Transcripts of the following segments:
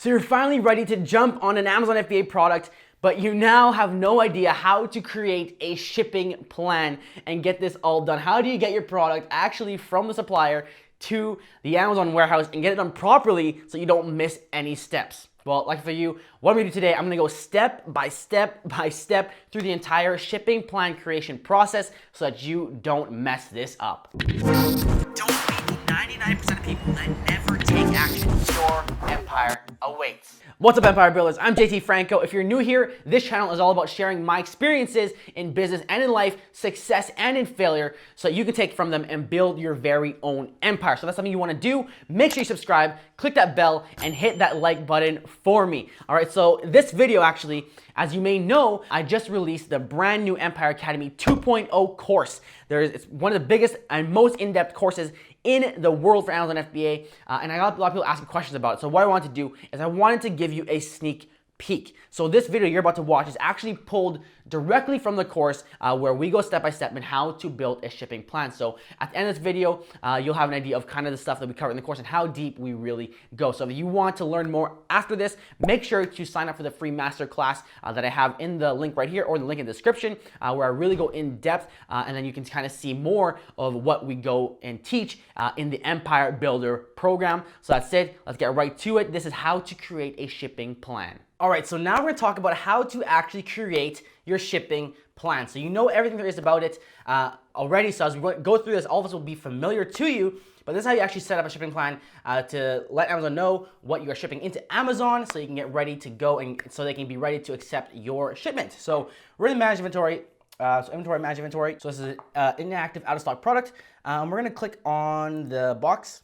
So you're finally ready to jump on an Amazon FBA product, but you now have no idea how to create a shipping plan and get this all done. How do you get your product actually from the supplier to the Amazon warehouse and get it done properly so you don't miss any steps? Well, like for you, what I'm gonna do today, I'm gonna go step by step by step through the entire shipping plan creation process so that you don't mess this up. Don't be the 99% of people that never take action. Your empire awaits. What's up, Empire Builders? I'm JT Franco. If you're new here, this channel is all about sharing my experiences in business and in life, success and in failure, so you can take from them and build your very own empire. So if that's something you want to do, make sure you subscribe, click that bell, and hit that like button for me. All right, so this video actually, as you may know, I just released the brand new Empire Academy 2.0 course. It's one of the biggest and most in-depth courses in the world for Amazon FBA, and I got a lot of people asking questions about it. So what I wanted to do is I wanted to give you a sneak peek. So this video you're about to watch is actually pulled directly from the course where we go step by step in how to build a shipping plan. So at the end of this video, you'll have an idea of kind of the stuff that we cover in the course and how deep we really go. So if you want to learn more after this, make sure to sign up for the free masterclass that I have in the link right here or the link in the description where I really go in depth and then you can kind of see more of what we go and teach in the Empire Builder program. So that's it. Let's get right to it. This is how to create a shipping plan. All right, so now we're going to talk about how to actually create your shipping plan. So you know everything there is about it already. So as we go through this, all of us will be familiar to you. But this is how you actually set up a shipping plan to let Amazon know what you are shipping into Amazon so you can get ready to go and so they can be ready to accept your shipment. So we're in the manage inventory. So inventory, manage inventory. So this is an inactive out of stock product. We're going to click on the box.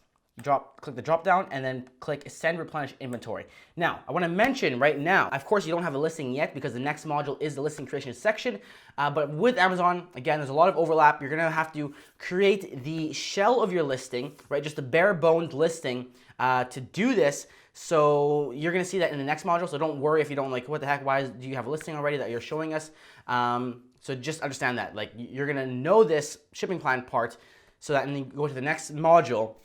Click the drop down and then click send replenish inventory. Now, I want to mention right now, of course, you don't have a listing yet because the next module is the listing creation section. But with Amazon, again, there's a lot of overlap. You're going to have to create the shell of your listing, right? Just the bare bones listing to do this. So you're going to see that in the next module. So don't worry if you don't like, what the heck, do you have a listing already that you're showing us? So just understand that, like, you're going to know this shipping plan part so that when you go to the next module,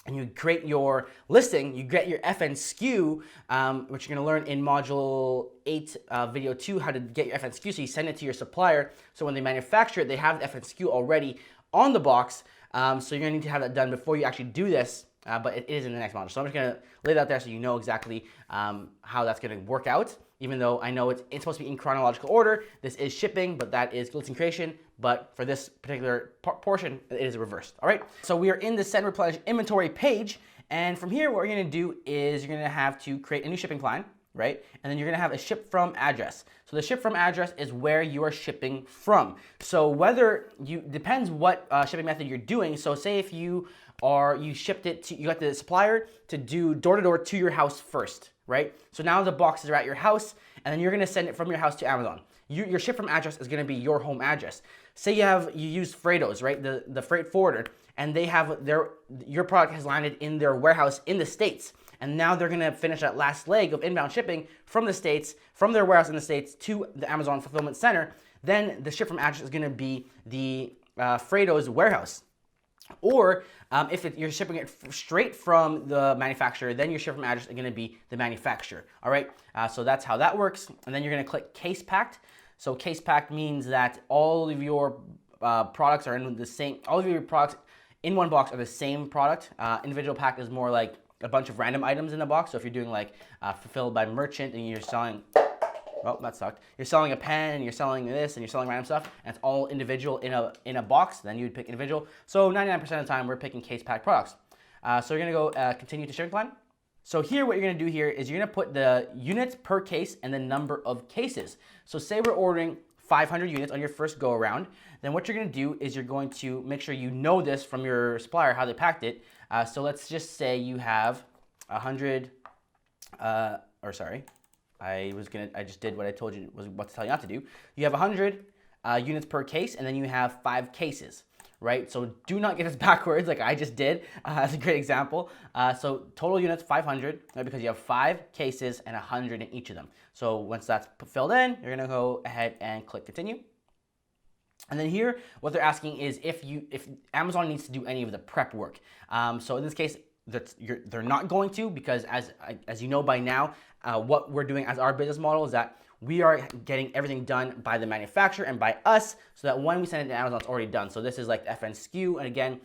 and you create your listing, you get your FN SKU, which you're gonna learn in module 8, video 2, how to get your FN SKU. So you send it to your supplier. So when they manufacture it, they have the FN SKU already on the box. So you're gonna need to have that done before you actually do this, but it is in the next module. So I'm just gonna lay that out there so you know exactly how that's gonna work out. Even though I know it's supposed to be in chronological order, this is shipping, but that is listing creation. But for this particular portion, it is reversed, all right? So we are in the send replenish inventory page, and from here, what we're gonna do is you're gonna have to create a new shipping plan, right? And then you're gonna have a ship from address. So the ship from address is where you are shipping from. So depends what shipping method you're doing. So say if you shipped it to, you got the supplier to do door-to-door to your house first, right? So now the boxes are at your house, and then you're gonna send it from your house to Amazon. Your ship from address is gonna be your home address. Say you use Freightos, right? The freight forwarder, and they have your product has landed in their warehouse in the States. And now they're gonna finish that last leg of inbound shipping from the States, from their warehouse in the States to the Amazon fulfillment center. Then the ship from address is gonna be the Freightos warehouse. Or if you're shipping it straight from the manufacturer, then your ship from address is going to be the manufacturer. All right, so that's how that works. And then you're going to click case packed. So case packed means that all of your products are in the same. All of your products in one box are the same product. Individual pack is more like a bunch of random items in the box. So if you're doing like fulfilled by merchant and you're selling. Oh, that sucked. You're selling a pen, and you're selling this, and you're selling random stuff, and it's all individual in a box. Then you would pick individual. So 99% of the time, we're picking case pack products. So you're gonna go continue to shipping plan. So here, what you're gonna do here is you're gonna put the units per case and the number of cases. So say we're ordering 500 units on your first go around. Then what you're gonna do is you're going to make sure you know this from your supplier how they packed it. So let's just say you have 100, I just did what I told you was what to tell you not to do. You have 100 units per case, and then you have 5 cases, right? So do not get this backwards like I just did. That's a great example. So total units 500, right, because you have 5 cases and 100 in each of them. So once that's filled in, you're gonna go ahead and click continue. And then here, what they're asking is if Amazon needs to do any of the prep work. So in this case, they're not going to, because as you know by now, what we're doing as our business model is that we are getting everything done by the manufacturer and by us, so that when we send it to Amazon, it's already done. So this is like the FN SKU, and again,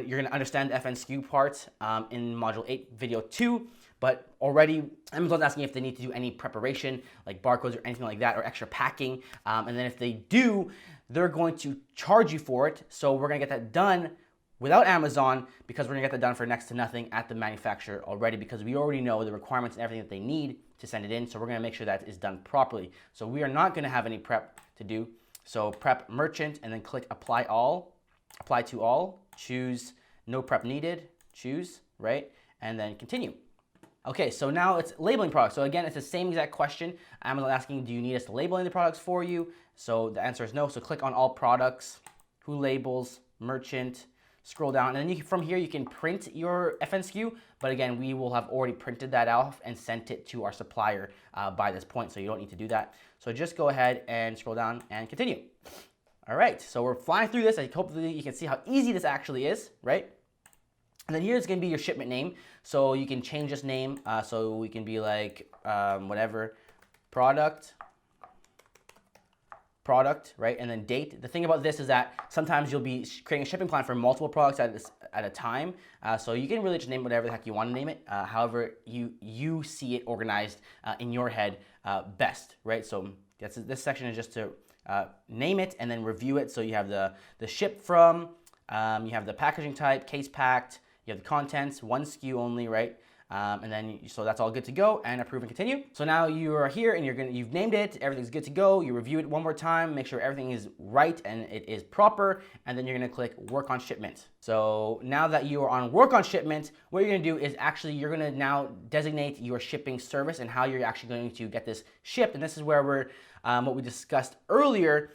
you're gonna understand the FN SKU part in Module 8, Video 2. But already, Amazon's asking if they need to do any preparation, like barcodes or anything like that, or extra packing. And then if they do, they're going to charge you for it. So we're gonna get that done without Amazon, because we're gonna get that done for next to nothing at the manufacturer already, because we already know the requirements and everything that they need to send it in. So we're gonna make sure that is done properly. So we are not gonna have any prep to do. So prep merchant, and then click apply all, apply to all, choose no prep needed, choose, right? And then continue. Okay, so now it's labeling products. So again, it's the same exact question. Amazon asking, do you need us to label any of the products for you? So the answer is no. So click on all products, who labels, merchant, scroll down, and then from here you can print your FN SKU. But again, we will have already printed that off and sent it to our supplier by this point, so you don't need to do that. So just go ahead and scroll down and continue. All right, so we're flying through this. Hopefully you can see how easy this actually is, right? And then here's gonna be your shipment name. So you can change this name. So we can be like, whatever, product, right? And then date. The thing about this is that sometimes you'll be creating a shipping plan for multiple products at a time. So you can really just name whatever the heck you want to name it. However, you see it organized in your head best, right? So this section is just to name it and then review it. So you have the ship from, you have the packaging type, case packed, you have the contents, one SKU only, right? And then, so that's all good to go, and approve and continue. So now you are here and you've named it, everything's good to go. You review it one more time, make sure everything is right and it is proper, and then you're gonna click work on shipment. So now that you are on work on shipment, what you're gonna do is actually, you're gonna now designate your shipping service and how you're actually going to get this shipped. And this is where we're, what we discussed earlier,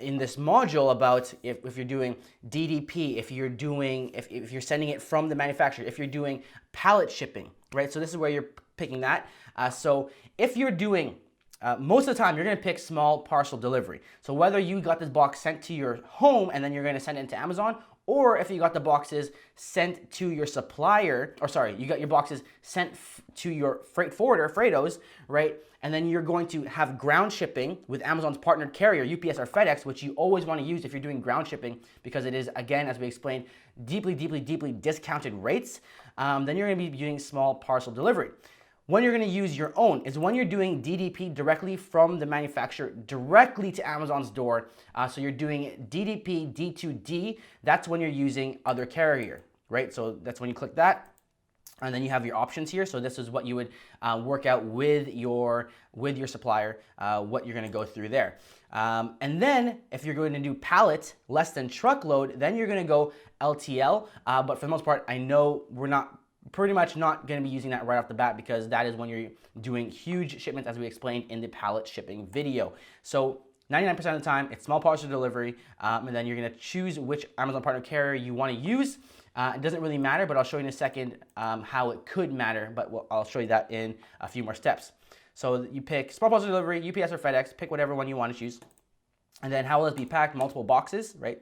in this module about if you're doing DDP, if you're sending it from the manufacturer, if you're doing pallet shipping, right? So this is where you're picking that. So if you're doing, most of the time, you're gonna pick small parcel delivery. So whether you got this box sent to your home and then you're gonna send it to Amazon, or if you got the boxes sent to your supplier, or sorry, you got your boxes sent to your freight forwarder, Freightos, right? And then you're going to have ground shipping with Amazon's partnered carrier, UPS or FedEx, which you always want to use if you're doing ground shipping, because it is, again, as we explained, deeply discounted rates. Then you're going to be using small parcel delivery. When you're going to use your own is when you're doing DDP directly from the manufacturer directly to Amazon's door. So you're doing DDP D2D. That's when you're using other carrier, right? So that's when you click that. And then you have your options here. So this is what you would work out with your supplier, what you're gonna go through there. And then if you're going to do pallet, less than truckload, then you're gonna go LTL. But for the most part, I know we're pretty much not gonna be using that right off the bat, because that is when you're doing huge shipments, as we explained in the pallet shipping video. So 99% of the time, it's small parcel delivery, and then you're gonna choose which Amazon partner carrier you wanna use. It doesn't really matter, but I'll show you in a second how it could matter, but I'll show you that in a few more steps. So you pick small parcel delivery, UPS or FedEx, pick whatever one you want to choose. And then how will it be packed? Multiple boxes, right?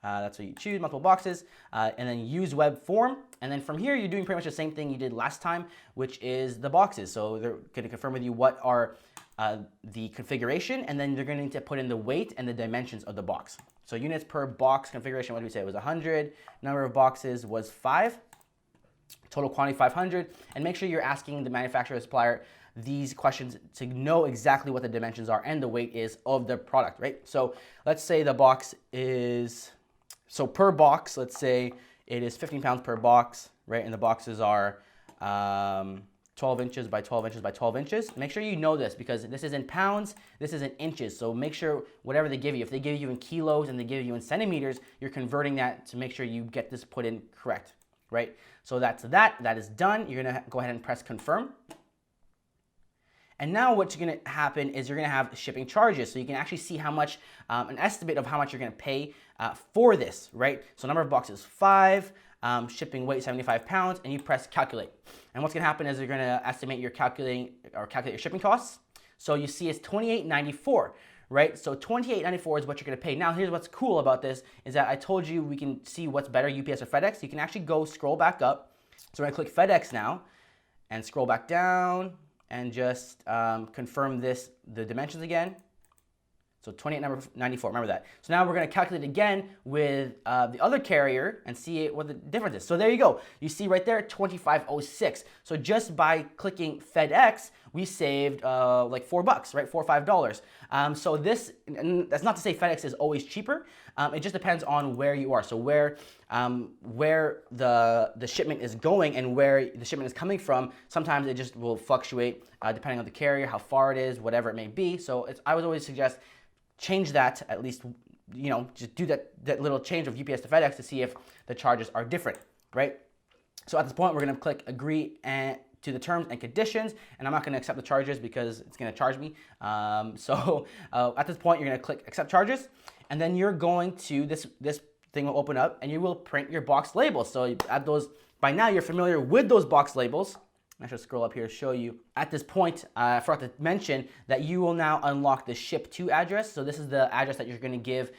That's what you choose, multiple boxes, and then use web form. And then from here, you're doing pretty much the same thing you did last time, which is the boxes. So they're gonna confirm with you what are the configuration, and then they're gonna need to put in the weight and the dimensions of the box. So units per box configuration, what did we say? It was 100. Number of boxes was 5. Total quantity 500. And make sure you're asking the manufacturer or supplier these questions to know exactly what the dimensions are and the weight is of the product, right? So let's say the box is, so per box, let's say it is 15 pounds per box, right? And the boxes are 12 inches by 12 inches by 12 inches. Make sure you know this, because this is in pounds, this is in inches. So make sure whatever they give you, if they give you in kilos and they give you in centimeters, you're converting that to make sure you get this put in correct, right? So that is done. You're gonna go ahead and press confirm. And now what's gonna happen is you're gonna have shipping charges. So you can actually see how much, an estimate of how much you're gonna pay for this, right? So number of boxes 5, shipping weight 75 pounds, and you press calculate. And what's gonna happen is you're gonna estimate your calculate your shipping costs. So you see it's $28.94, right? So $28.94 is what you're gonna pay. Now, here's what's cool about this is that I told you we can see what's better, UPS or FedEx. You can actually go scroll back up. So we're gonna click FedEx now and scroll back down and just confirm the dimensions again. So $28.94, remember that. So now we're gonna calculate again with the other carrier and see what the difference is. So there you go. You see right there, $25.06. So just by clicking FedEx, we saved like $4, right? $4 or $5. So this, and that's not to say FedEx is always cheaper. It just depends on where you are. So where the shipment is going and where the shipment is coming from, sometimes it just will fluctuate depending on the carrier, how far it is, whatever it may be. So I would always suggest change that, at least, you know, just do that little change of UPS to FedEx to see if the charges are different, right? So at this point, we're gonna click agree to the terms and conditions, and I'm not gonna accept the charges because it's gonna charge me. At this point, you're gonna click accept charges, and then you're going to, this thing will open up and you will print your box labels. So at those, by now you're familiar with those box labels. I should scroll up here to show you. At this point, I forgot to mention that you will now unlock the ship to address. So this is the address that you're gonna give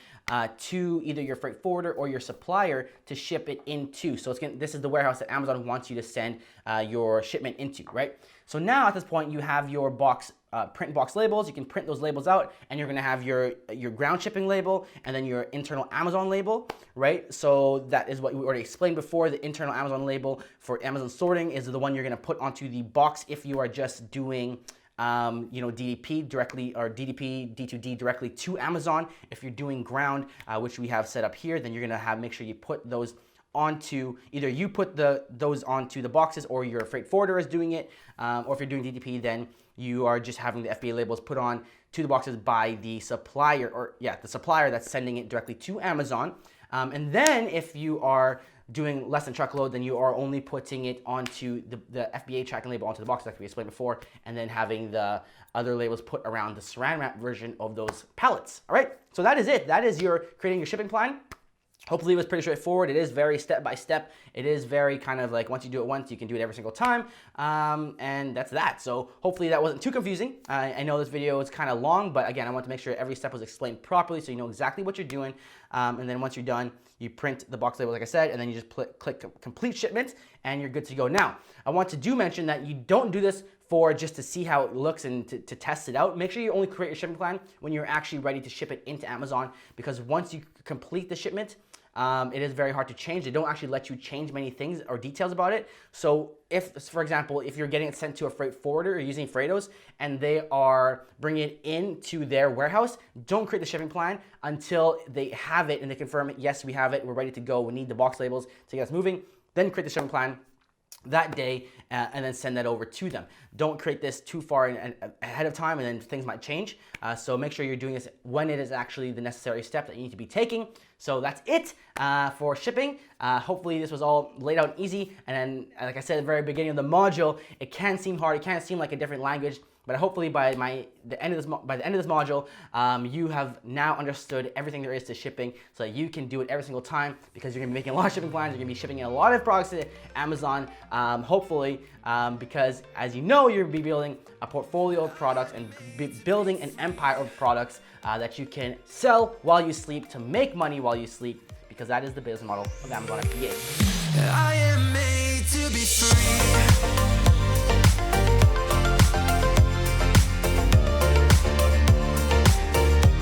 to either your freight forwarder or your supplier to ship it into. So this is the warehouse that Amazon wants you to send your shipment into, right? So now at this point, you have your print box labels. You can print those labels out, and you're gonna have your ground shipping label and then your internal Amazon label, right? So that is what we already explained before. The internal Amazon label for Amazon sorting is the one you're gonna put onto the box if you are just doing DDP directly, or DDP, D2D directly to Amazon. If you're doing ground, which we have set up here, then you're gonna make sure you put those onto, either you put those onto the boxes or your freight forwarder is doing it, or if you're doing DDP, then you are just having the FBA labels put on to the boxes by the supplier, the supplier that's sending it directly to Amazon. And then if you are doing less than truckload, then you are only putting it onto the FBA tracking label onto the box, like we explained before, and then having the other labels put around the saran wrap version of those pallets. All right, so that is it. That is creating your shipping plan. Hopefully it was pretty straightforward. It is very step by step. It is very kind of like, once you do it once, you can do it every single time. And that's that. So hopefully that wasn't too confusing. I know this video is kind of long, but again, I want to make sure every step was explained properly so you know exactly what you're doing. And then once you're done, you print the box label, like I said, and then you just click complete shipment and you're good to go. Now, I want to mention that you don't do this for just to see how it looks and to test it out. Make sure you only create your shipping plan when you're actually ready to ship it into Amazon, because once you complete the shipment, it is very hard to change. They don't actually let you change many things or details about it. So if, for example, if you're getting it sent to a freight forwarder or using Freightos and they are bringing it into their warehouse, don't create the shipping plan until they have it and they confirm it. Yes, we have it. We're ready to go. We need the box labels to get us moving. Then create the shipping plan that day and then send that over to them. Don't create this too far ahead of time, and then things might change. So make sure you're doing this when it is actually the necessary step that you need to be taking. So that's it for shipping. Hopefully this was all laid out easy. And then, like I said at the very beginning of the module, it can seem hard. It can seem like a different language. But hopefully by the end of this module, you have now understood everything there is to shipping, so that you can do it every single time, because you're gonna be making a lot of shipping plans. You're gonna be shipping in a lot of products to Amazon, hopefully, because as you know, you're gonna be building a portfolio of products and building an empire of products that you can sell while you sleep, to make money while you sleep, because that is the business model of Amazon FBA. I am made to be free.